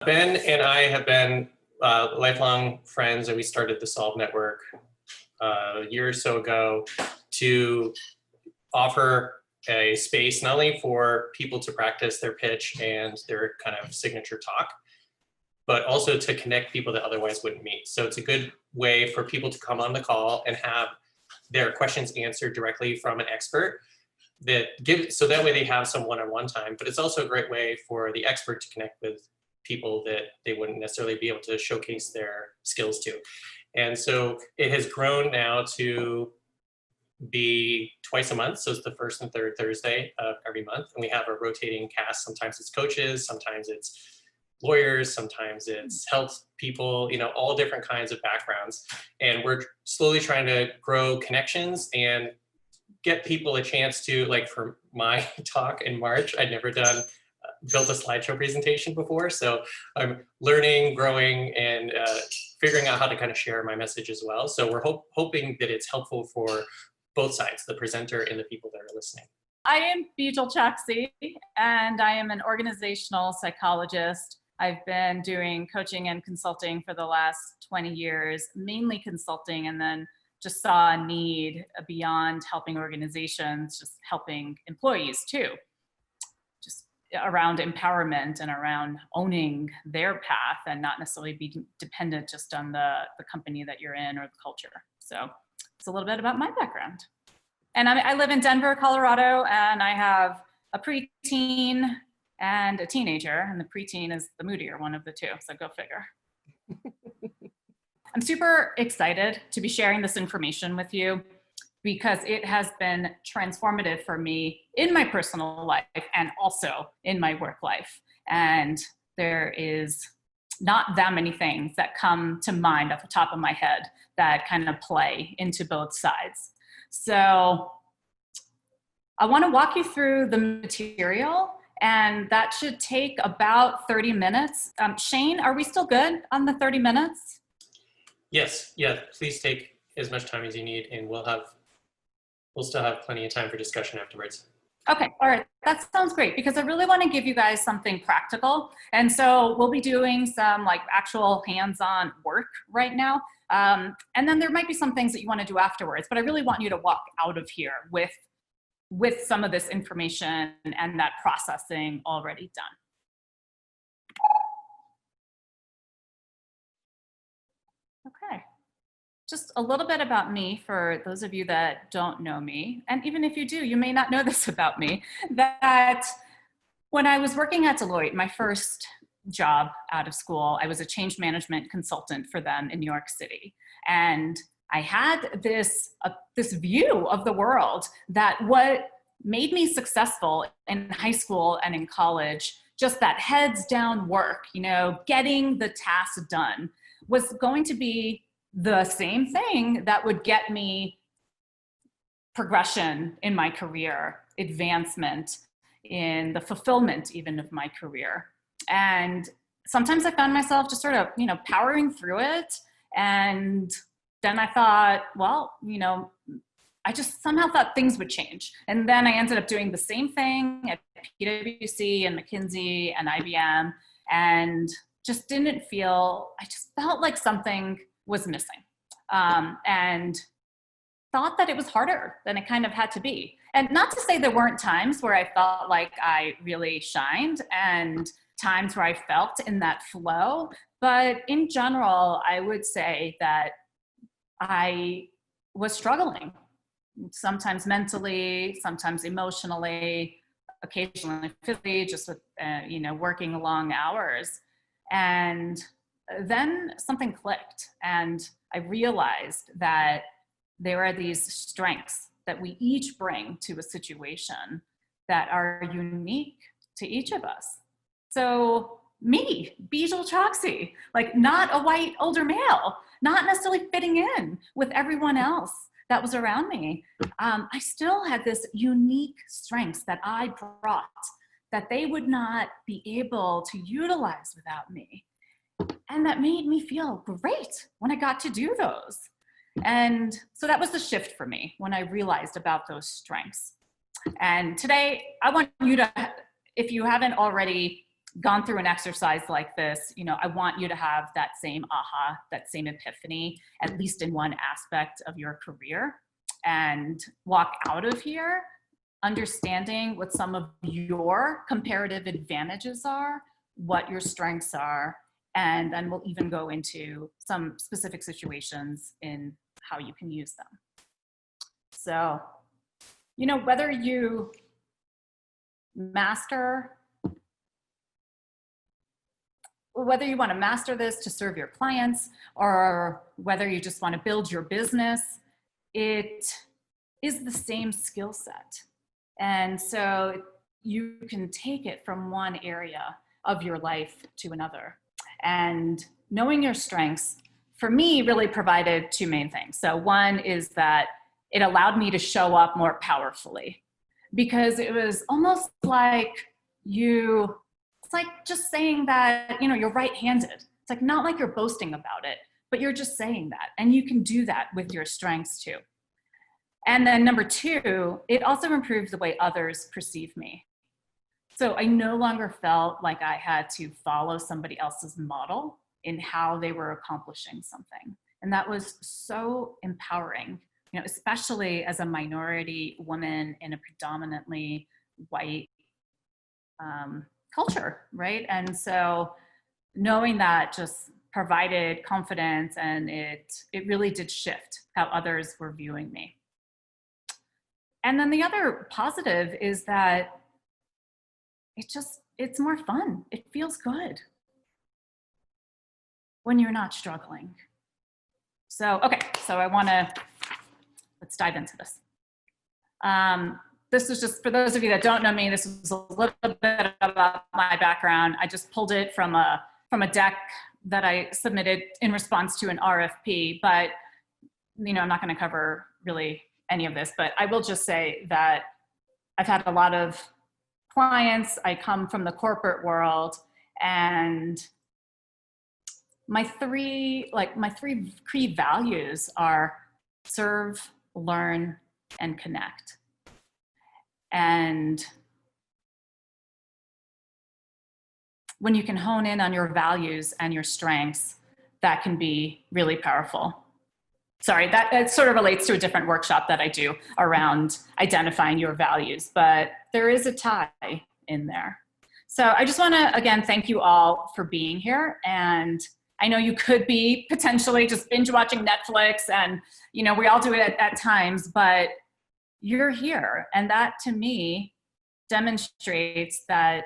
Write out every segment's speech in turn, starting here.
Ben and I have been lifelong friends, and we started the Solve Network a year or so ago to offer a space not only for people to practice their pitch and their kind of signature talk, but also to connect people that otherwise wouldn't meet. So it's a good way for people to come on the call and have their questions answered directly from an expert so that way they have some one-on-one time, but it's also a great way for the expert to connect with people that they wouldn't necessarily be able to showcase their skills to. And so it has grown now to be twice a month. So it's the first and third Thursday of every month. And we have a rotating cast. Sometimes it's coaches, sometimes it's lawyers, sometimes it's health people, all different kinds of backgrounds. And we're slowly trying to grow connections and get people a chance to, like for my talk in March, I'd never built a slideshow presentation before. So I'm learning, growing, and figuring out how to kind of share my message as well. So we're hoping that it's helpful for both sides, the presenter and the people that are listening. I am Bijal Choksi, and I am an organizational psychologist. I've been doing coaching and consulting for the last 20 years, mainly consulting, and then just saw a need beyond helping organizations, just helping employees too, just around empowerment and around owning their path and not necessarily be dependent just on the company that you're in or the culture. So it's a little bit about my background. And I live in Denver, Colorado, and I have a preteen and a teenager, and the preteen is the moodier one of the two, so go figure. I'm super excited to be sharing this information with you because it has been transformative for me in my personal life and also in my work life. And there is not that many things that come to mind off the top of my head that kind of play into both sides. So I want to walk you through the material, and that should take about 30 minutes. Shane, are we still good on the 30 minutes? Yes, yeah, please take as much time as you need, and we'll still have plenty of time for discussion afterwards. Okay, all right, that sounds great, because I really want to give you guys something practical. And so we'll be doing some like actual hands-on work right now. And then there might be some things that you want to do afterwards, but I really want you to walk out of here with some of this information and that processing already done. Okay, just a little bit about me for those of you that don't know me. And even if you do, you may not know this about me, that when I was working at Deloitte, my first job out of school, I was a change management consultant for them in New York City. And I had this view of the world that what made me successful in high school and in college, just that heads down work, getting the task done, was going to be the same thing that would get me progression in my career, advancement in the fulfillment even of my career. And sometimes I found myself just sort of, powering through it. And then I thought, well, I just somehow thought things would change. And then I ended up doing the same thing at PwC and McKinsey and IBM, and I just felt like something was missing, and thought that it was harder than it kind of had to be. And not to say there weren't times where I felt like I really shined and times where I felt in that flow, but in general, I would say that I was struggling, sometimes mentally, sometimes emotionally, occasionally physically, just with, working long hours. And then something clicked, and I realized that there are these strengths that we each bring to a situation that are unique to each of us. So me, Bijal Choksi, like not a white older male, not necessarily fitting in with everyone else that was around me. I still had this unique strengths that I brought that they would not be able to utilize without me. And that made me feel great when I got to do those. And so that was the shift for me when I realized about those strengths. And today I want you to, if you haven't already gone through an exercise like this, you know, I want you to have that same aha, that same epiphany, at least in one aspect of your career, and walk out of here understanding what some of your comparative advantages are, what your strengths are, and then we'll even go into some specific situations in how you can use them. So, you know, whether you want to master this to serve your clients, or whether you just want to build your business, it is the same skill set. And so you can take it from one area of your life to another. And knowing your strengths, for me, really provided two main things. So one is that it allowed me to show up more powerfully, because it was almost like it's like just saying that, you know, you're right-handed. It's like, not like you're boasting about it, but you're just saying that. And you can do that with your strengths too. And then number two, it also improved the way others perceive me. So I no longer felt like I had to follow somebody else's model in how they were accomplishing something. And that was so empowering, you know, especially as a minority woman in a predominantly white culture, right? And so knowing that just provided confidence, and it really did shift how others were viewing me. And then the other positive is that it's more fun. It feels good when you're not struggling. So, okay, so let's dive into this. This was just, for those of you that don't know me, this was a little bit about my background. I just pulled it from a deck that I submitted in response to an RFP, but, you know, I'm not gonna cover really any of this, but I will just say that I've had a lot of clients. I come from the corporate world, and my three key values are serve, learn, and connect. And when you can hone in on your values and your strengths, that can be really powerful. Sorry, that sort of relates to a different workshop that I do around identifying your values, but there is a tie in there. So I just want to, again, thank you all for being here. And I know you could be potentially just binge watching Netflix, and, you know, we all do it at times, but you're here. And that, to me, demonstrates that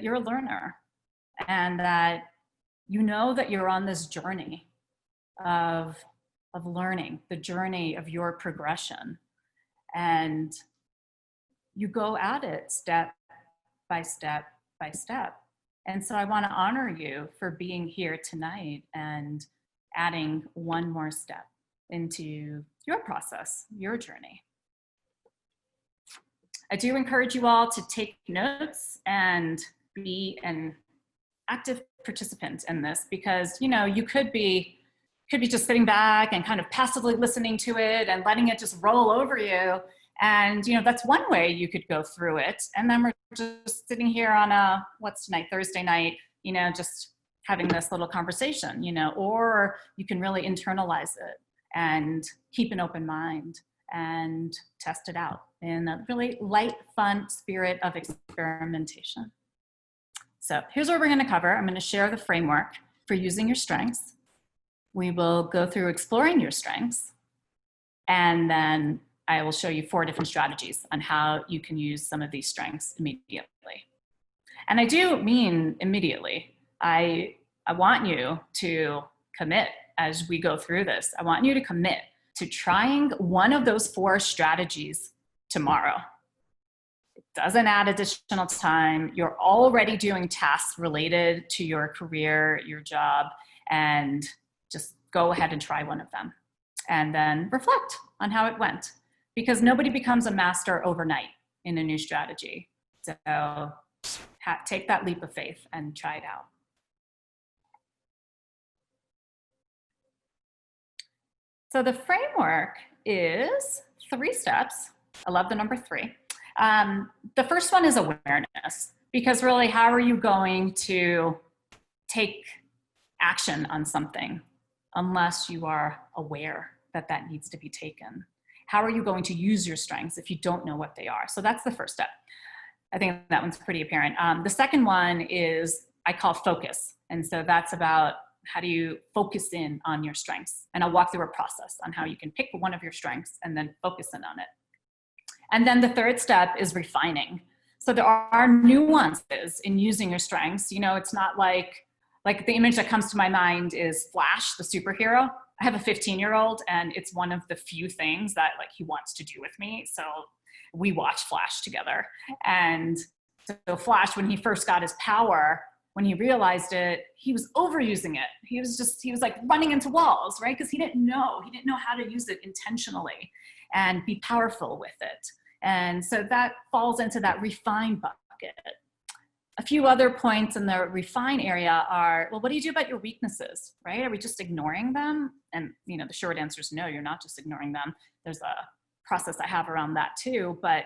you're a learner, and that you know that you're on this journey of learning, the journey of your progression. And you go at it step by step by step. And so I want to honor you for being here tonight and adding one more step into your process, your journey. I do encourage you all to take notes and be an active participant in this, because, you know, you could be just sitting back and kind of passively listening to it and letting it just roll over you. And, you know, that's one way you could go through it. And then we're just sitting here on what's tonight, Thursday night, you know, just having this little conversation, you know, or you can really internalize it and keep an open mind and test it out in a really light, fun spirit of experimentation. So here's what we're going to cover. I'm going to share the framework for using your strengths. We will go through exploring your strengths, and then I will show you 4 different strategies on how you can use some of these strengths immediately. And I do mean immediately. I want you to commit as we go through this. I want you to commit to trying one of those 4 strategies tomorrow. It doesn't add additional time. You're already doing tasks related to your career, your job, and just go ahead and try one of them. And then reflect on how it went, because nobody becomes a master overnight in a new strategy. So take that leap of faith and try it out. So the framework is 3 steps. I love the number 3. The first one is awareness, Because really, how are you going to take action on something unless you are aware that that needs to be taken? How are you going to use your strengths if you don't know what they are? So that's the first step. I think that one's pretty apparent. The second one is I call focus. And so that's about how do you focus in on your strengths? And I'll walk through a process on how you can pick one of your strengths and then focus in on it. And then the third step is refining. So there are nuances in using your strengths. You know, it's not like the image that comes to my mind is Flash, the superhero. I have a 15-year-old, and it's one of the few things that like he wants to do with me. So we watch Flash together. And so Flash, when he first got his power, when he realized it, he was overusing it. He was like running into walls, right? Because he didn't know how to use it intentionally and be powerful with it. And so that falls into that refine bucket. A few other points in the refine area are, well, what do you do about your weaknesses, right? Are we just ignoring them? And, you know, the short answer is no, you're not just ignoring them. There's a process I have around that too, but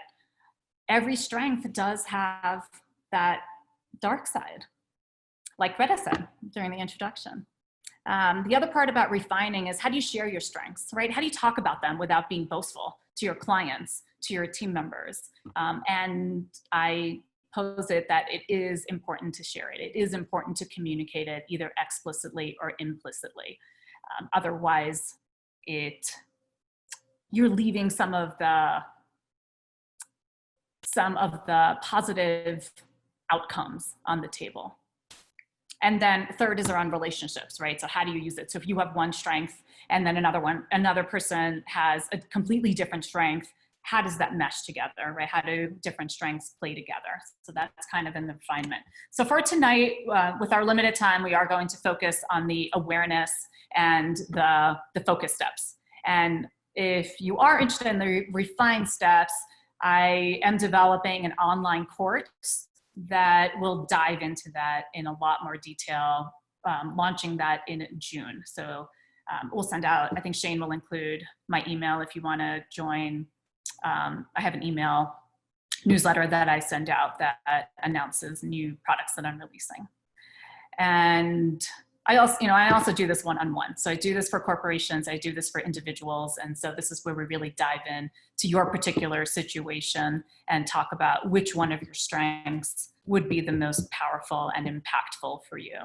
every strength does have that dark side, like Greta said during the introduction. The other part about refining is how do you share your strengths, right? How do you talk about them without being boastful to your clients, to your team members? And I pose it that it is important to share it. It is important to communicate it either explicitly or implicitly. Otherwise, you're leaving some of the positive outcomes on the table. And then third is around relationships, right? So how do you use it? So if you have one strength and then another person has a completely different strength, how does that mesh together, right? How do different strengths play together? So that's kind of in the refinement. So for tonight, with our limited time, we are going to focus on the awareness and the focus steps. And if you are interested in the refined steps, I am developing an online course that will dive into that in a lot more detail, launching that in June. So we'll send out, I think Shane will include my email if you want to join. I have an email newsletter that I send out that announces new products that I'm releasing. And I also do this one-on-one. So I do this for corporations, I do this for individuals. And so this is where we really dive in to your particular situation and talk about which one of your strengths would be the most powerful and impactful for you.